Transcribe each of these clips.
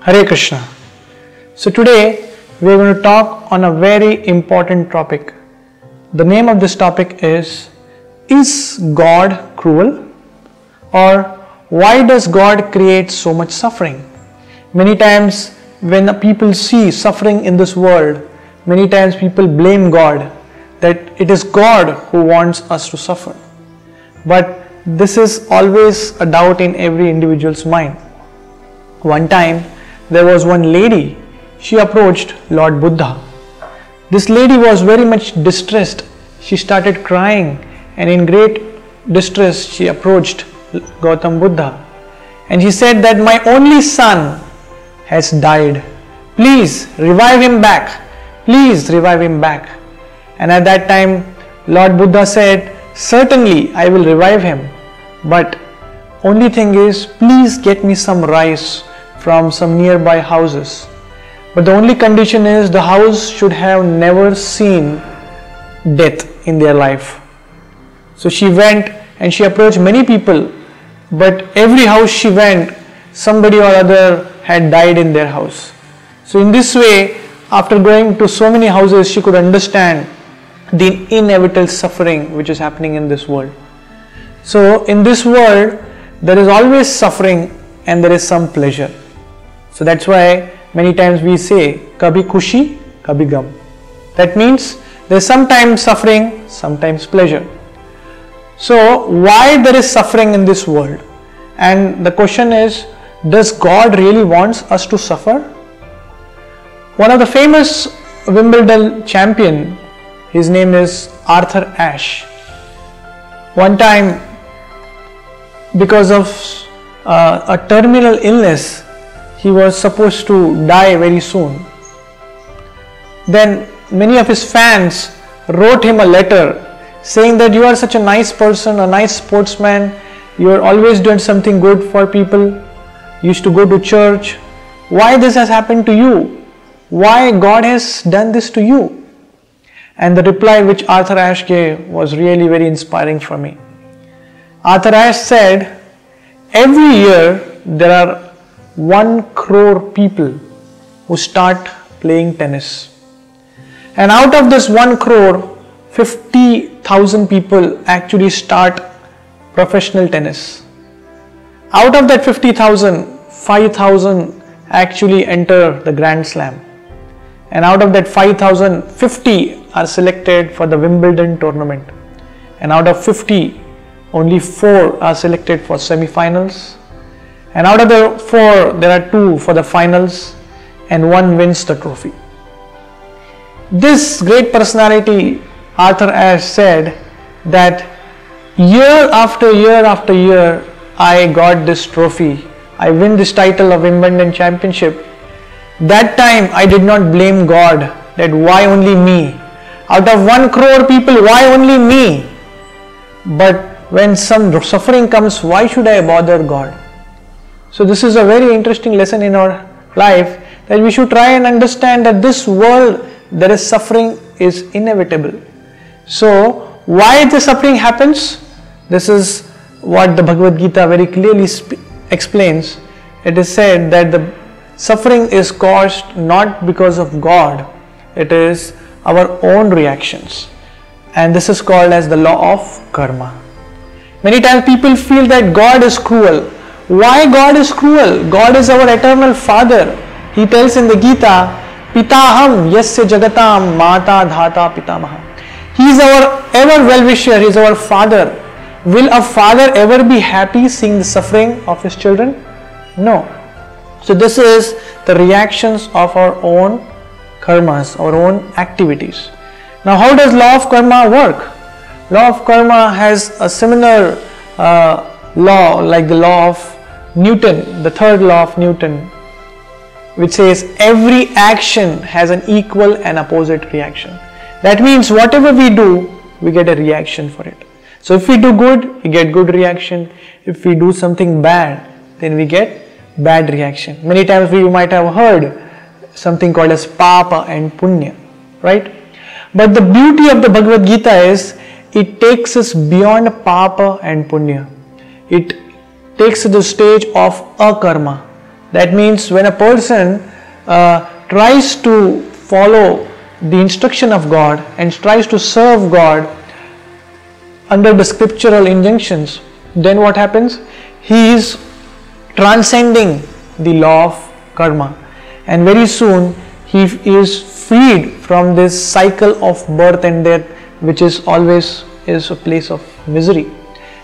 Hare Krishna. So today we are going to talk on a very important topic. The name of this topic is God cruel? Or why does God create so much suffering? Many times when people see suffering in this world, many times people blame God, that it is God who wants us to suffer. But this is always a doubt in every individual's mind. One time there was one lady, she approached Lord Buddha. This lady was very much distressed. She started crying, and in great distress she approached Gautam Buddha, and she said that my only son has died. Please revive him back. Please revive him back. And at that time Lord Buddha said, certainly I will revive him, but only thing is, please get me some rice from some nearby houses. But the only condition is the house should have never seen death in their life. So she went and she approached many people, but every house she went, somebody or other had died in their house. So in this way, after going to so many houses, she could understand the inevitable suffering which is happening in this world. So in this world, there is always suffering and there is some pleasure. So that's why many times we say, kabhi khushi, kabhi gam. That means there is sometimes suffering, sometimes pleasure. So why there is suffering in this world? And the question is, does God really wants us to suffer? One of the famous Wimbledon champion, his name is Arthur Ashe. One time, because of a terminal illness, he was supposed to die very soon. Then many of his fans wrote him a letter saying that you are such a nice person, a nice sportsman, you are always doing something good for people, you used to go to church. Why this has happened to you? Why God has done this to you? And the reply which Arthur Ashe gave was really very inspiring for me. Arthur Ashe said, every year there are 1 crore people who start playing tennis. And out of this 1 crore, 50,000 people actually start professional tennis. Out of that 50,000, 5,000 actually enter the Grand Slam. And out of that 5,000, 50 are selected for the Wimbledon tournament. And out of 50, only 4 are selected for semi-finals. And out of the 4, there are 2 for the finals, and 1 wins the trophy. This great personality, Arthur Ashe, said that year after year after year, I got this trophy. I win this title of Wimbledon championship. That time I did not blame God that why only me? Out of 1 crore people, why only me? But when some suffering comes, why should I bother God? So this is a very interesting lesson in our life, that we should try and understand that this world, there is suffering is inevitable. So why the suffering happens? This is what the Bhagavad Gita very clearly explains. It is said that the suffering is caused not because of God, it is our own reactions. And this is called as the law of karma. Many times people feel that God is cruel. Why God is cruel? God is our eternal Father. He tells in the Gita, Pitaham yasya jagatam mata dhata pitamaha. He is our ever well-wisher, He is our Father. Will a father ever be happy seeing the suffering of his children? No. So this is the reactions of our own karmas, our own activities. Now how does law of karma work? Law of karma has a similar law like the law of Newton, the third law of Newton, which says every action has an equal and opposite reaction. That means whatever we do, we get a reaction for it. So if we do good, we get good reaction. If we do something bad, then we get bad reaction. Many times we might have heard something called as papa and punya, right? But the beauty of the Bhagavad Gita is it takes us beyond papa and punya. It takes to the stage of akarma. That means when a person tries to follow the instruction of God and tries to serve God under the scriptural injunctions, then what happens? He is transcending the law of karma, and very soon he is freed from this cycle of birth and death, which is always is a place of misery.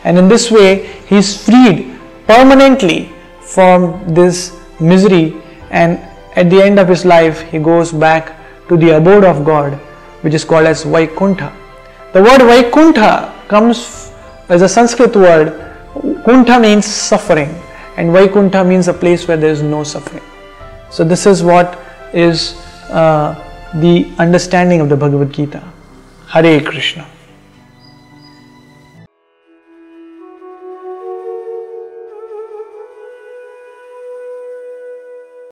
And in this way he is freed permanently from this misery, and at the end of his life he goes back to the abode of God, which is called as Vaikuntha. The word Vaikuntha comes as a Sanskrit word. Kuntha means suffering, and Vaikuntha means a place where there is no suffering. So this is what is the understanding of the Bhagavad Gita. Hare Krishna.